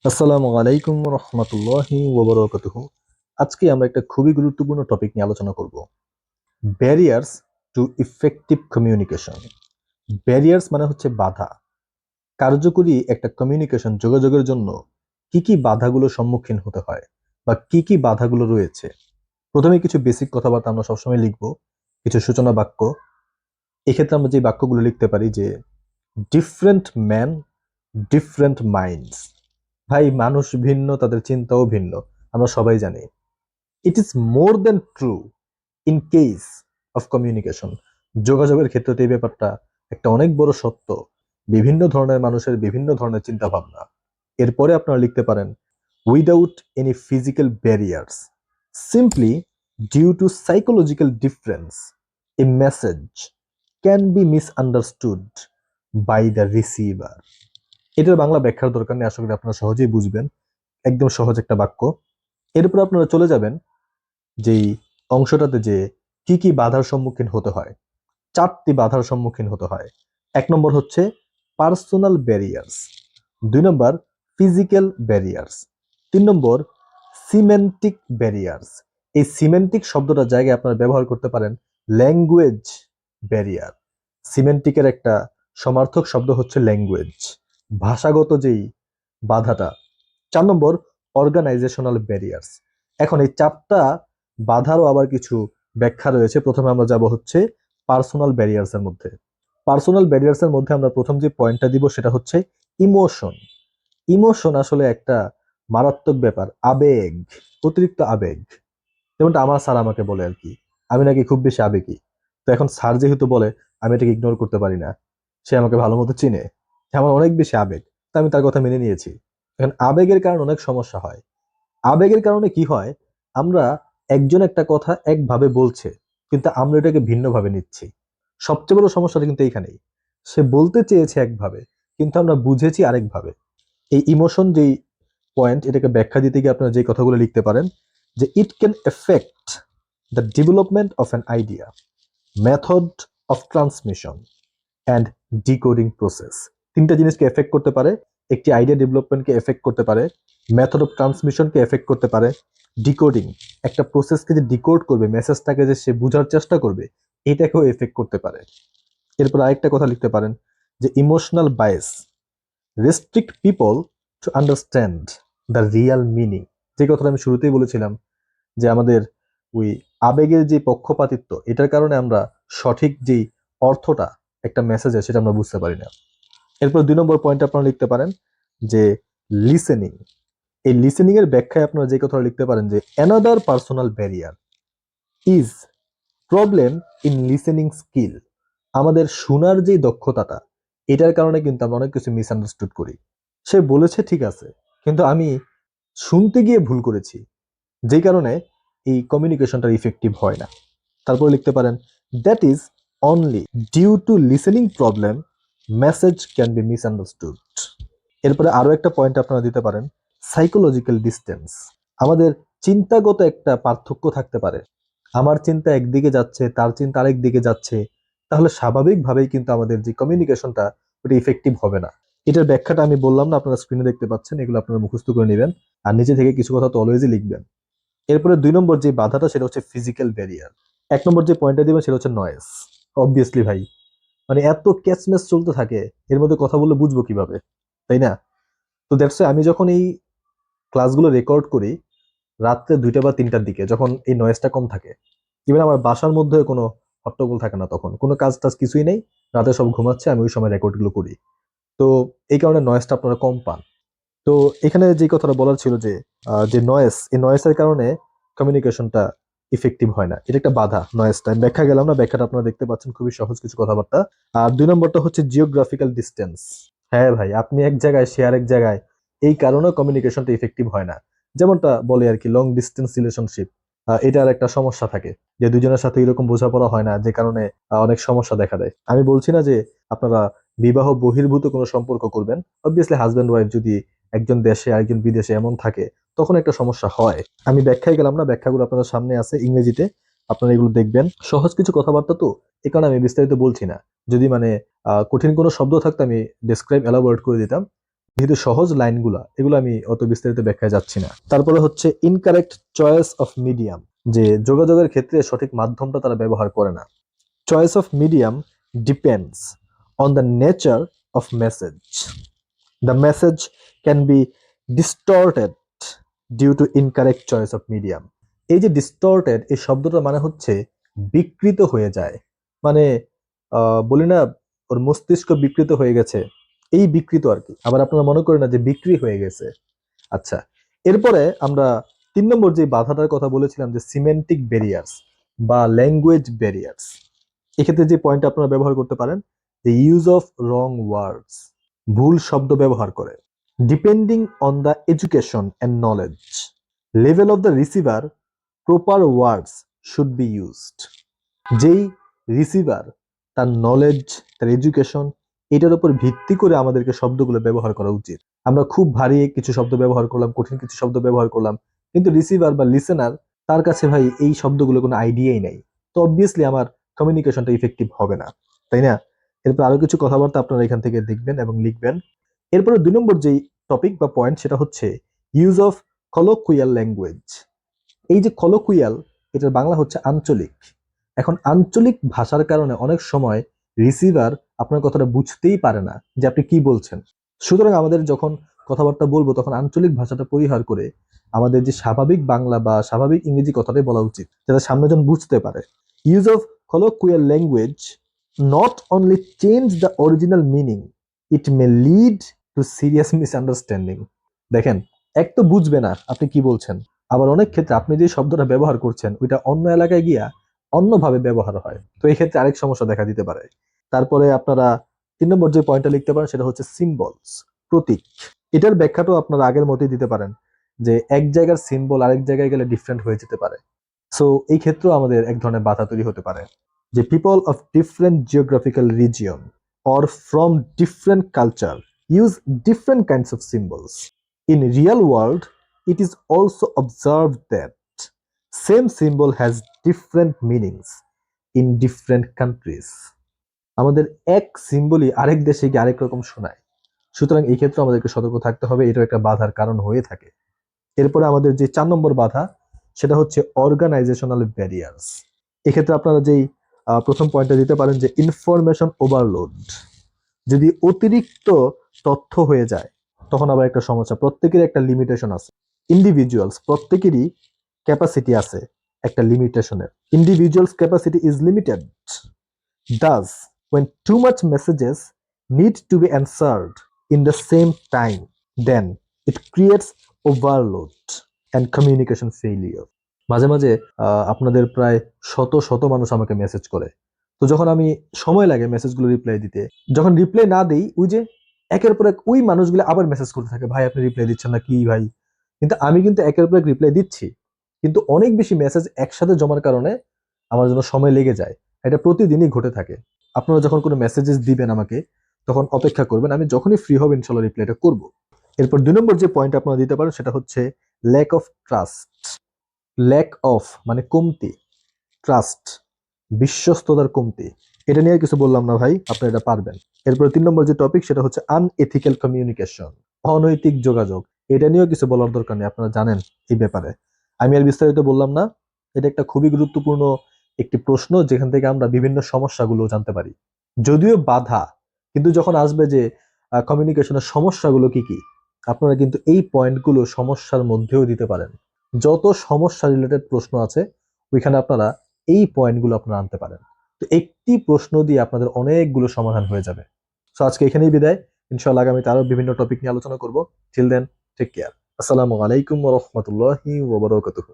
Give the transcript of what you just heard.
আসসালামু আলাইকুম রহমতুল্লাহি ওবরাকাতুহু। আজকে আমরা একটা খুবই গুরুত্বপূর্ণ টপিক নিয়ে আলোচনা করব। Barriers two effective communication. Barriers মানে হচ্ছে বাধা। কার্যকরী একটা কমিউনিকেশন যোগাযোগের জন্য কি কি বাধাগুলো সম্মুখীন হতে হয় বা কি কি বাধাগুলো রয়েছে। প্রথমে কিছু বেসিক কথাবার্তা আমরা সবসময় লিখব, কিছু সূচনা বাক্য। এক্ষেত্রে আমরা যে বাক্যগুলো লিখতে পারি যে ডিফারেন্ট ম্যান, ডিফারেন্ট মাইন্ডস। ভাই, মানুষ ভিন্ন, তাদের চিন্তাও ভিন্ন, আমরা সবাই জানি। It is more than true in case of communication. যোগাযোগের ক্ষেত্রে এই ব্যাপারটা একটা অনেক বড় সত্য। বিভিন্ন ধরনের মানুষের বিভিন্ন ধরনের চিন্তা ভাবনা। এরপরে আপনারা লিখতে পারেন without any physical barriers, simply due to psychological difference, a message can be misunderstood by the receiver. এটার বাংলা ব্যাখ্যার দরকার নেই, আশা করি আপনারা সহজেই বুঝবেন। একদম সহজ একটা বাক্য। এরপর আপনারা চলে যাবেন যেই অংশটাতে যে কি কি বাধার সম্মুখীন হতে হয়। 4টি বাধার সম্মুখীন হতে হয়। 1 নম্বর হচ্ছে পার্সোনাল ব্যারিয়ার্স, 2 নম্বর ফিজিক্যাল ব্যারিয়ার্স, 3 নম্বর সিমেন্টিক ব্যারিয়ার্স। এই সিমেন্টিক শব্দটার জায়গায় আপনারা ব্যবহার করতে পারেন ল্যাঙ্গুয়েজ ব্যারিয়ার। সিমেন্টিকের একটা সমার্থক শব্দ হচ্ছে ল্যাঙ্গুয়েজ, ভাষাগত যেই বাধাটা। 4 নম্বর অর্গানাইজেশনাল ব্যারিয়ার্স। এখন এই 4টা বাধারও আবার কিছু ব্যাখ্যা রয়েছে। প্রথমে আমরা যাব হচ্ছে পার্সোনাল ব্যারিয়ার্স এর মধ্যে। পার্সোনাল ব্যারিয়ার্স এর মধ্যে আমরা প্রথম যে পয়েন্টটা দিব সেটা হচ্ছে ইমোশন। ইমোশন আসলে একটা মারাত্মক ব্যাপার, আবেগ, অতিরিক্ত আবেগ। যেমনটা আমার স্যার আমাকে বলে আর কি, আমি নাকি খুব বেশি আবেগী। তো এখন স্যার যেহেতু বলে, আমি এটাকে ইগনোর করতে পারি না। সে আমাকে ভালো মতো চিনে যে আমার অনেক বেশি আবেগ, তো আমি তার কথা মেনে নিয়েছি। এখন আবেগের কারণে অনেক সমস্যা হয়। আবেগের কারণে কি হয়, আমরা একজন একটা কথা একভাবে বলছে, কিন্তু আমরা এটাকে ভিন্নভাবে নিচ্ছি। সবচেয়ে বড় সমস্যাটা কিন্তু এইখানেই। সে বলতে চেয়েছে একভাবে, কিন্তু আমরা বুঝেছি আরেকভাবে। এই ইমোশন যেই পয়েন্ট, এটাকে ব্যাখ্যা দিতে গিয়ে আপনারা যে কথাগুলো লিখতে পারেন যে it can effect the development of an idea, method of transmission and decoding process. 3টা জিনিসকে এফেক্ট করতে পারে। একটি আইডিয়া ডেভেলপমেন্টকে এফেক্ট করতে পারে, মেথড অফ ট্রান্সমিশনকে এফেক্ট করতে পারে, ডিকোডিং একটা প্রসেসকে যে ডিকোড করবে, মেসেজটাকে যে সে বোঝার চেষ্টা করবে, এটাকেও এফেক্ট করতে পারে। এরপর আরেকটা কথা লিখতে পারেন যে emotional bias restrict people to understand the Real meaning. যে কথাটা আমি শুরুতেই বলেছিলাম যে আমাদের ওই আবেগের যে পক্ষপাতিত্ব, এটার কারণে আমরা সঠিক যেই অর্থটা একটা মেসেজে সেটা আমরা বুঝতে পারি না। এরপর 2 নম্বর পয়েন্ট আপনারা লিখতে পারেন যে লিসেনিং। এই লিসেনিং এর ব্যাখ্যায় আপনারা যে কথাটা লিখতে পারেন যে another personal barrier is problem in listening skill. আমাদের শোনার যে দক্ষতাটা, এটার কারণে কিন্তু আমরা অনেক কিছু মিসআন্ডারস্টুড করি। সে বলেছে ঠিক আছে, কিন্তু আমি শুনতে গিয়ে ভুল করেছি, যে কারণে এই কমিউনিকেশনটা ইফেক্টিভ হয় না। তারপর লিখতে পারেন that is only due to listening problem message can be misunderstood. এরপরে আরো একটা পয়েন্ট আপনারা দিতে পারেন সাইকোলজিক্যাল ডিস্টেন্স। আমাদের চিন্তাগত একটা পার্থক্য থাকতে পারে। আমার চিন্তা একদিকে যাচ্ছে, তার চিন্তা আরেক দিকে যাচ্ছে, তাহলে স্বাভাবিকভাবেই কিন্তু আমাদের যে কমিউনিকেশনটা ওটা ইফেক্টিভ হবে না। এটার ব্যাখ্যাটা আমি বললাম না, আপনারা স্ক্রিনে দেখতে পাচ্ছেন, এগুলো আপনারা মুখস্থ করে নেবেন আর নিচে থেকে কিছু কথা তো অলওয়েজই লিখবেন। এরপরে 2 নম্বর যে বাধাটা সেটা হচ্ছে ফিজিক্যাল ব্যারিয়ার। 1 নম্বর যে পয়েন্টটা দিবেন সেটা হচ্ছে নয়েজ। অবভিয়াসলি ভাই, মানে এত ক্যাচমেস চলতে থাকে, এর মধ্যে কথা বললে বুঝবো কিভাবে, তাই না? তো দ্যাটস আমি যখন এই ক্লাসগুলো রেকর্ড করি রাত্রে 2টা বা 3টার দিকে, যখন এই নয়েজটা কম থাকে, ইভেন আমার বাসার মধ্যে কোনো হট্টগোল থাকে না, তখন কোনো কাজ টাজ কিছুই নেই, রাতে সব ঘুমাচ্ছে, আমি ওই সময় রেকর্ডগুলো করি। তো এই কারণে নয়েজটা আপনারা কম পান। তো এখানে যে কথাটা বলার ছিল যে যে নয়েজ, এই নয়েজের কারণে কমিউনিকেশনটা ইফেক্টিভ হয় না। এটা একটা বাধা, নয়েজটা। আমি ব্যাখ্যা গেলাম না, ব্যাখ্যাটা আপনারা দেখতে পাচ্ছেন, খুবই সহজ কিছু কথাবার্তা। আর 2 নম্বরটা হচ্ছে জিওগ্রাফিক্যাল ডিস্টেন্স। হ্যাঁ ভাই, আপনি এক জায়গায়, সে আরেক জায়গায়, এই কারণে কমিউনিকেশনটা ইফেক্টিভ হয় না। যেমনটা বলে আর কি, লং ডিস্টেন্স রিলেশনশিপ, এটার একটা সমস্যা থাকে যে দুজনের সাথে এরকম বোঝাপড়া হয় না, যে কারণে অনেক সমস্যা দেখা দেয়। আমি বলছি না যে আপনারা বিবাহ বহির্ভূত কোনো সম্পর্ক করবেন। অবভিয়াসলি হাজব্যান্ড ওয়াইফ যদি একজন দেশে আরেকজন বিদেশে এমন থাকে, তখন একটা সমস্যা হয়। আমি ব্যাখ্যায় গেলাম না, ব্যাখ্যাগুলো আপনাদের সামনে আছে ইংরেজিতে, আপনারা এগুলো দেখবেন। সহজ কিছু কথাবার্তা তো, এ কারণে আমি বিস্তারিত বলছি না। যদি মানে কঠিন কোনো শব্দ থাকতো আমি ডেসক্রাইব এলাবোরেট করে দিতাম। যেহেতু সহজ লাইনগুলা, এগুলো আমি অত বিস্তারিত ব্যাখ্যায় যাচ্ছি না। তারপরে হচ্ছে ইনকারেক্ট চয়েস অফ মিডিয়াম, যে যোগাযোগের ক্ষেত্রে সঠিক মাধ্যমটা তারা ব্যবহার করে না। Choice of medium depends on the nature of message. The message can be distorted due to incorrect choice of medium. এই যে ডিস্টর্টেড, এই শব্দটা মানে হচ্ছে বিকৃত হয়ে যায়, মানে বলি না ওর মস্তিষ্ক বিকৃত হয়ে গেছে, এই বিকৃত আর কি। আবার আপনারা মনে করেন না যে বিক্রি হয়ে গেছে। আচ্ছা, এরপরে আমরা 3 নম্বর যে বাধাটার কথা বলেছিলাম, যে সিমেন্টিক ব্যারিয়ার্স বা ল্যাঙ্গুয়েজ ব্যারিয়ার্স। এক্ষেত্রে যে পয়েন্টটা আপনারা ব্যবহার করতে পারেন, দ্য ইউজ অফ রং ওয়ার্ডস, ভুল শব্দ ব্যবহার করে। Depending on the education and knowledge level of the receiver, proper words should be used. যেই রিসিভার, তার নলেজ, তার এডুকেশন, এটার উপর ভিত্তি করে আমাদেরকে শব্দগুলো ব্যবহার করা উচিত। আমরা খুব ভারী কিছু শব্দ ব্যবহার করলাম, কঠিন কিছু শব্দ ব্যবহার করলাম, কিন্তু রিসিভার বা লিসেনার, তার কাছে ভাই এই শব্দগুলো কোনো আইডিয়াই নাই, তো অবভিয়াসলি আমার কমিউনিকেশনটা ইফেক্টিভ হবে না, তাই না? এরপর আরো কিছু কথাবার্তা আপনারা এখান থেকে দেখবেন এবং লিখবেন। এরপরে 2 নম্বর যেই টপিক বা পয়েন্ট, সেটা হচ্ছে ইউজ অফ কলোকুয়াল ল্যাঙ্গুয়েজ। এই যে কলোকুয়াল, এটার বাংলা হচ্ছে আঞ্চলিক। এখন আঞ্চলিক ভাষার কারণে অনেক সময় রিসিভার আপনার কথাটা বুঝতেই পারে না যে আপনি কি বলছেন। সুতরাং আমাদের যখন কথাবার্তা বলবো, তখন আঞ্চলিক ভাষাটা পরিহার করে আমাদের যে স্বাভাবিক বাংলা বা স্বাভাবিক ইংরেজি কথাটাই বলা উচিত, যাতে সামনেজন বুঝতে পারে। Use of colloquial language not only change the original meaning, it may lead to serious misunderstanding. দেখেন, এক তো বুঝবে না আপনি কি বলছেন, আবার অনেক ক্ষেত্রে আপনি যে শব্দটা ব্যবহার করছেন ওইটা অন্য এলাকায় গিয়া অন্যভাবে ব্যবহার হয়, তো এই ক্ষেত্রে আরেক সমস্যা দেখা দিতে পারে। তারপরে আপনারা 3 নম্বর যে পয়েন্টটা লিখতে পারেন, সেটা হচ্ছে সিম্বলস, প্রতীক। এটার ব্যাখ্যাটাও আপনারা আগের মতোই দিতে পারেন, যে এক জায়গার সিম্বল আরেক জায়গায় গেলে ডিফারেন্ট হয়ে যেতে পারে। সো এই ক্ষেত্রেও আমাদের এক ধরনের বাধা তৈরি হতে পারে, যে people of different geographical region or from different culture use different kinds of symbols. In real world it is also observed that same symbol has different meanings in different countries. আমাদের এক সিম্বলই আরেক দেশে গিয়ে আরেক রকম শোনায়, সুতরাং এই ক্ষেত্রে আমাদেরকে সতর্ক থাকতে হবে, এটাও একটা বাধার কারণ হয়ে থাকে। এরপরে আমাদের যে 4 নম্বর বাধা, সেটা হচ্ছে অর্গানাইজেশনাল ব্যারিয়ার্স। এক্ষেত্রে আপনারা যেই প্রথম পয়েন্টটা দিতে পারেন, যে ইনফরমেশন ওভারলোড। যদি অতিরিক্ত তথ্য হয়ে যায়, তখন আবার একটা সমস্যা। প্রত্যেকের একটা লিমিটেশন আছে, ইন্ডিভিজুয়ালস প্রত্যেকেরই ক্যাপাসিটি আছে একটা লিমিটেশনের। Individuals capacity is limited. Thus, when too much messages need to be answered in the same time, then it creates overload and communication failure. মাঝে মাঝে আপনাদের প্রায় শত শত মানুষ আমাকে মেসেজ করে, তো যখন আমি সময় লাগে মেসেজগুলো রিপ্লাই দিতে, যখন রিপ্লাই না দেই, ওই যে একের পর এক ওই মানুষগুলো আবার মেসেজ করতে থাকে, ভাই আপনি রিপ্লাই দিচ্ছেন না কি ভাই। কিন্তু আমি কিন্তু একের পর এক রিপ্লাই দিচ্ছি, কিন্তু অনেক বেশি মেসেজ একসাথে জমার কারণে আমার জন্য সময় লেগে যায়। এটা প্রতিদিনই ঘটে থাকে। আপনারা যখন কোনো মেসেজেস দিবেন আমাকে, তখন অপেক্ষা করবেন, আমি যখনই ফ্রি হব ইনশাল্লাহ রিপ্লাইটা করব। এরপর 2 নম্বর যে পয়েন্ট আপনারা দিতে পারেন, সেটা হচ্ছে lack of trust. Lack of মানে কমতি, ট্রাস্ট বিশ্বস্ততার কমতি। এটা নিয়ে কিছু বললাম না ভাই, আপনি এটা পারবেন। এরপরে 3 নম্বর যে টপিক, সেটা হচ্ছে আনএথিক্যাল কমিউনিকেশন, অনৈতিক যোগাযোগ। এটা নিয়েও কিছু বলার দরকার নেই, আপনারা জানেন এই ব্যাপারে, আমি আর বিস্তারিত বললাম না। এটা একটা খুবই গুরুত্বপূর্ণ একটি প্রশ্ন, যেখান থেকে আমরা বিভিন্ন সমস্যাগুলো জানতে পারি। যদিও বাধা, কিন্তু যখন আসবে যে কমিউনিকেশনের সমস্যাগুলো কি কি, আপনারা কিন্তু এই পয়েন্টগুলো সমস্যার মধ্যেও দিতে পারেন। যত সমস্যা রিলেটেড প্রশ্ন আছে, ওইখানে আপনারা এই পয়েন্টগুলো আপনারা আনতে পারেন। তো একটি প্রশ্ন দিয়ে আপনাদের অনেকগুলো সমাধান হয়ে যাবে। তো আজকে এখানেই বিদায়, ইনশাআল্লাহ আগামীতে আরো বিভিন্ন টপিক নিয়ে আলোচনা করব। Till then, take care. আসসালামু আলাইকুম ওয়া রাহমাতুল্লাহি ওয়া বারাকাতুহু।